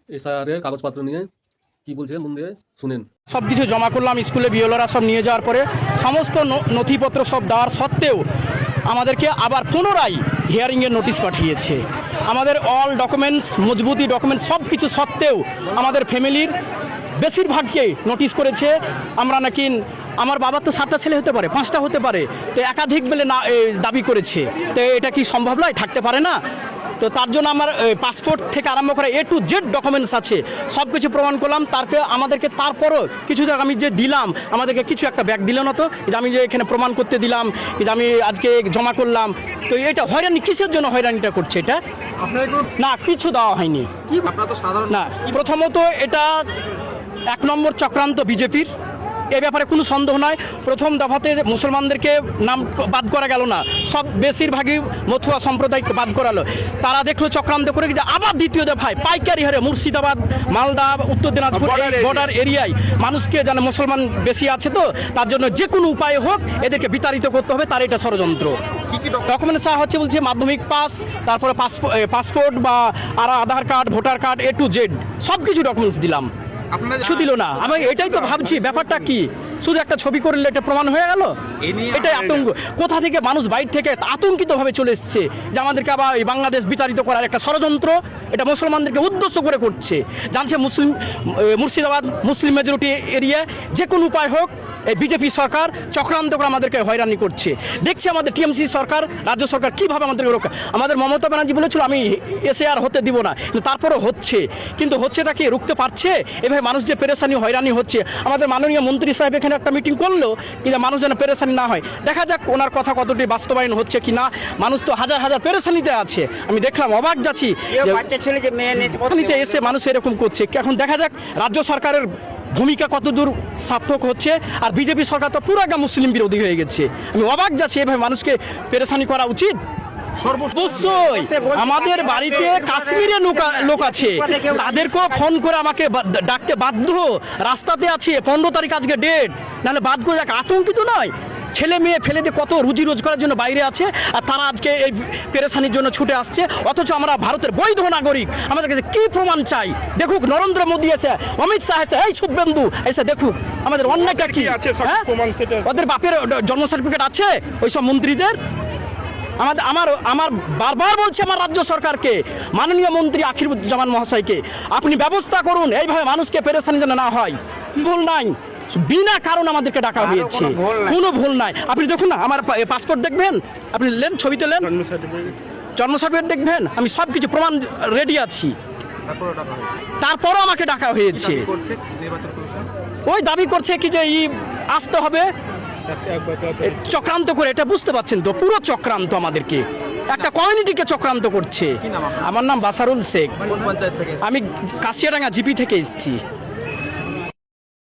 এসআইআরের কাগজপত্র নিয়ে কি বলছে মন দিয়ে শুনেন। সব কিছু জমা করলাম স্কুলে, বিএলওরা সব নিয়ে যাওয়ার পরে সমস্ত নথিপত্র সব দেওয়ার সত্ত্বেও আমাদেরকে আবার পুনরায় হিয়ারিংয়ের নোটিশ পাঠিয়েছে। আমাদের অল ডকুমেন্টস, মজবুতি ডকুমেন্টস সব কিছু সত্ত্বেও আমাদের ফ্যামিলির বেশিরভাগকে নোটিশ করেছে। আমরা নাকি, আমার বাবার তো 7টা ছেলে হতে পারে, 5টা হতে পারে, তো একাধিক বলে না দাবি করেছে। তো এটা কি সম্ভব নয়? থাকতে পারে না। তো তার জন্য আমার পাসপোর্ট থেকে আরম্ভ করে A to Z ডকুমেন্টস আছে, সব কিছু প্রমাণ করলাম। আমাদেরকে তারপরও কিছু আমি যে দিলাম, আমাদেরকে কিছু একটা ব্যাগ দিল না, তো যে আমি যে এখানে প্রমাণ করতে দিলাম যে আমি আজকে জমা করলাম। তো এটা হয়রানি, কিসের জন্য হয়রানিটা করছে? এটা না, কিছু দেওয়া হয়নি না। প্রথমত এটা 1 নম্বর চক্রান্ত বিজেপির, এ ব্যাপারে কোনো সন্দেহ নয়। প্রথম দফাতে মুসলমানদেরকে নাম বাদ করা গেল না, সব বেশিরভাগই মথুয়া সম্প্রদায়কে বাদ করালো। তারা দেখলো চক্রান্ত করে যে আবার দ্বিতীয় দফায় পাইকারি হারে মুর্শিদাবাদ, মালদা, উত্তর দিনাজপুর বর্ডার এরিয়ায় মানুষকে জানে মুসলমান বেশি আছে, তো তার জন্য যে কোনো উপায় হোক এদেরকে বিতাড়িত করতে হবে। তার এটা ষড়যন্ত্র। ডকুমেন্টস চাওয়া হচ্ছে, বলছে মাধ্যমিক পাস, তারপরে পাসপোর্ট বা আর Aadhaar card, voter card, A to Z সব কিছু ডকুমেন্টস দিলাম, কিছু দিল না। আমি এটাই তো ভাবছি ব্যাপারটা কি, শুধু একটা ছবি করলে এটা প্রমাণ হয়ে গেল? এটাই আতঙ্ক। কোথা থেকে মানুষ বাইরে থেকে আতঙ্কিতভাবে চলে এসছে যে আমাদেরকে আবার এই বাংলাদেশ বিতাড়িত করার একটা ষড়যন্ত্র, এটা মুসলমানদেরকে উদ্দেশ্য করে করছে। জানছে মুর্শিদাবাদ মুসলিম মেজরিটি এরিয়া, যে কোনো উপায় হোক এই বিজেপি সরকার চক্রান্ত করে আমাদেরকে হয়রানি করছে। দেখছি আমাদের টিএমসি সরকার, রাজ্য সরকার কীভাবে আমাদেরকে রক্ষা। আমাদের মমতা ব্যানার্জি বলেছিল আমি এসআইআর হতে দিব না, কিন্তু তারপরেও হচ্ছে। কিন্তু হচ্ছেটা কি রুখতে পারছে? এভাবে মানুষ যে পেরেশানি হয়রানি হচ্ছে। আমাদের মাননীয় মন্ত্রী সাহেব এখানে একটা মিটিং করলো কিন্তু মানুষ যেন পেরেশানি না হয়। দেখা যাক ওনার কথা কতটি বাস্তবায়ন হচ্ছে কি না। মানুষ তো হাজার হাজার পেরেশানিতে আছে, আমি দেখলাম, অবাক যাচ্ছি। এসে মানুষ এরকম করছে। এখন দেখা যাক রাজ্য সরকারের ভূমিকা কতদূর সার্থক হচ্ছে। আর বিজেপি সরকার তো পুরাটা মুসলিম বিরোধী হয়ে গেছে। আমি অবাক যাচ্ছি, এভাবে মানুষকে পেরেশানি করা উচিত? অবশ্যই। আমাদের বাড়িতে কাশ্মীরে লোক আছে, তাদেরকেও ফোন করে আমাকে ডাকতে বাধ্য। রাস্তাতে আছে, 15 তারিখ আজকে ডেট, নাহলে বাদ করে আতঙ্কিত নয়। ছেলে মেয়ে ফেলে দিয়ে কত রুজি রোজগারের জন্য বাইরে আছে, আর তারা আজকে এই পেরেশানির জন্য ছুটে আসছে। অথচ আমরা ভারতের বৈধ নাগরিক, আমাদের কাছে কি প্রমাণ চাই? দেখুক নরেন্দ্র মোদী এসে, অমিত শাহ এসে, এই শুভেন্দু এসে দেখুক আমাদের অন্যায়টা কি। ওদের বাপের জন্ম সার্টিফিকেট আছে ওইসব মন্ত্রীদের? আমার বারবার বলছে আমার রাজ্য সরকারকে, মাননীয় মন্ত্রী আখিরুজ্জামান মহাশয়কে, আপনি ব্যবস্থা করুন এইভাবে মানুষকে পেরেশানি যেন না হয়। ভুল নাই, বিনা কারণ আমাদেরকে ডাকা হয়েছে, কোনো ভুল নাই। আপনি দেখুন না, আমার পাসপোর্ট দেখবেন, আপনি লেন, ছবিতে লেন, জন্ম সার্টিফিকেট দেখবেন, আমি সব কিছু প্রমাণ রেডি আছি। তারপরও আমাকে ডাকা হয়েছে। ওই দাবি করছে কি যে আসতে হবে চক্রান্ত করে। এটা বুঝতে পারছেন তো, পুরো চক্রান্ত আমাদেরকে, একটা কমিউনিটিকে চক্রান্ত করছে। আমার নাম বাসারুল শেখ, আমি কাশিয়াডাঙ্গা জিপি থেকে এসেছি।